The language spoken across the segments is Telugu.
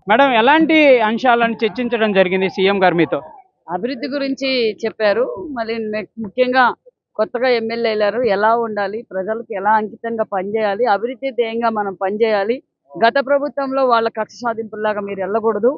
మేడం ఎలాంటి అంశాలను చర్చించడం జరిగింది సీఎం గారు మీతో? అభివృద్ధి గురించి చెప్పారు. మళ్ళీ ముఖ్యంగా కొత్తగా ఎమ్మెల్యే అయ్యారు. ఎలా ఉండాలి, ప్రజలకు ఎలా అంకితంగా పనిచేయాలి, అభివృద్ధి ధ్యేయంగా మనం పనిచేయాలి. గత ప్రభుత్వంలో వాళ్ళ కక్ష సాధింపులాగా మీరు వెళ్ళకూడదు.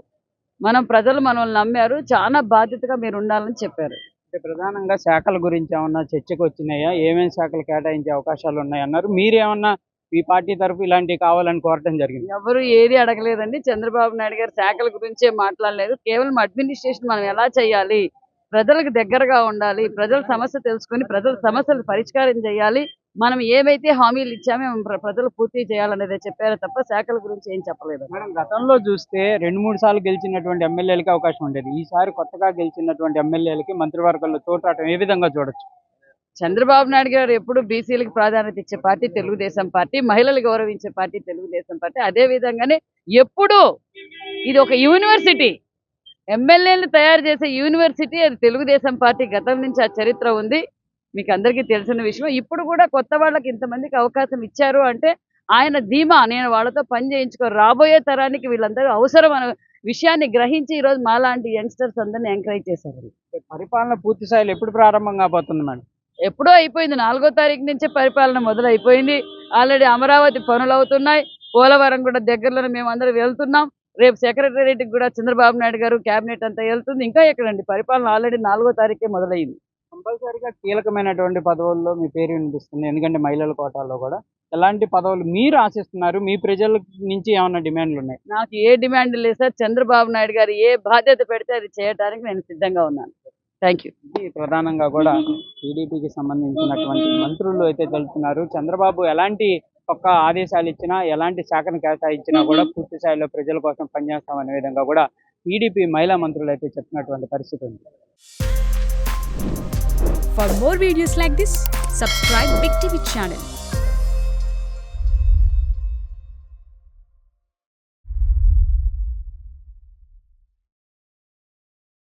ప్రజలు మనల్ని నమ్మారు. చాలా బాధ్యతగా మీరు ఉండాలని చెప్పారు. అంటే ప్రధానంగా శాఖల గురించి ఏమన్నా చర్చకు వచ్చినాయా? ఏమేమి శాఖలు కేటాయించే అవకాశాలు ఉన్నాయన్నారు. మీరేమన్నా మీ పార్టీ తరఫు ఇలాంటివి కావాలని కోరటం జరిగింది? ఎవరు ఏది అడగలేదండి. చంద్రబాబు నాయుడు గారు శాఖల గురించే మాట్లాడలేదు. కేవలం అడ్మినిస్ట్రేషన్ మనం ఎలా చేయాలి, ప్రజలకు దగ్గరగా ఉండాలి, ప్రజల సమస్య తెలుసుకొని ప్రజల సమస్యలు పరిష్కారం చేయాలి, మనం ఏవైతే హామీలు ఇచ్చామో ప్రజలు పూర్తి చేయాలనేదే చెప్పారు తప్ప శాఖల గురించి ఏం చెప్పలేదు. మేడం గతంలో చూస్తే 2-3 సార్లు గెలిచినటువంటి ఎమ్మెల్యేలకి అవకాశం ఉండేది. ఈసారి కొత్తగా గెలిచినటువంటి ఎమ్మెల్యేలకి మంత్రివర్గంలో చోటాటం ఏ విధంగా చూడొచ్చు? చంద్రబాబు నాయుడు గారు ఎప్పుడు బీసీలకు ప్రాధాన్యత ఇచ్చే పార్టీ తెలుగుదేశం పార్టీ, మహిళలు గౌరవించే పార్టీ తెలుగుదేశం పార్టీ. అదే విధంగానే ఎప్పుడు ఇది ఒక యూనివర్సిటీ, ఎమ్మెల్యేలు తయారు చేసే యూనివర్సిటీ అది తెలుగుదేశం పార్టీ. గతం నుంచి ఆ చరిత్ర ఉంది, మీకు అందరికీ తెలిసిన విషయం. ఇప్పుడు కూడా కొత్త వాళ్ళకి ఇంతమందికి అవకాశం ఇచ్చారు అంటే ఆయన ధీమా, నేను వాళ్ళతో పని చేయించుకో, రాబోయే తరానికి వీళ్ళందరూ అవసరం అనే విషయాన్ని గ్రహించి ఈరోజు మాలాంటి యంగ్స్టర్స్ అందరినీ ఎంకరేజ్ చేశారు. పరిపాలన పూర్తి స్థాయిలో ఎప్పుడు ప్రారంభం కాబోతుంది మేడం? ఎప్పుడో అయిపోయింది. 4వ తారీఖు నుంచే పరిపాలన మొదలైపోయింది. ఆల్రెడీ అమరావతి పనులు అవుతున్నాయి. పోలవరం కూడా దగ్గరలోనే మేము అందరం వెళ్తున్నాం. రేపు సెక్రటేరియట్కి కూడా చంద్రబాబు నాయుడు గారు క్యాబినెట్ అంతా వెళ్తుంది. ఇంకా ఎక్కడండి, పరిపాలన ఆల్రెడీ 4వ తారీఖే మొదలైంది. కంపల్సరీగా కీలకమైనటువంటి పదవుల్లో మీ పేరు వినిపిస్తుంది. ఎందుకంటే మహిళల కోటాలో కూడా ఎలాంటి పదవులు మీరు ఆశిస్తున్నారు? మీ ప్రజల నుంచి ఏమన్నా డిమాండ్లు ఉన్నాయి? నాకు ఏ డిమాండ్ లేదు సార్. చంద్రబాబు నాయుడు గారు ఏ బాధ్యత పెడితే అది చేయడానికి నేను సిద్ధంగా ఉన్నాను. Thank you. ప్రధానంగా కూడా టీడీపీకి సంబంధించినటువంటి మంత్రులు అయితే తెలుపుతున్నారు, చంద్రబాబు ఎలాంటి ఒక్క ఆదేశాలు ఇచ్చినా, ఎలాంటి శాఖను కేటాయించినా కూడా పూర్తి స్థాయిలో ప్రజల కోసం పనిచేస్తామనే విధంగా కూడా టీడీపీ మహిళా మంత్రులు అయితే చెప్తున్నటువంటి పరిస్థితి ఉంది. For more videos like this, subscribe Big TV channel.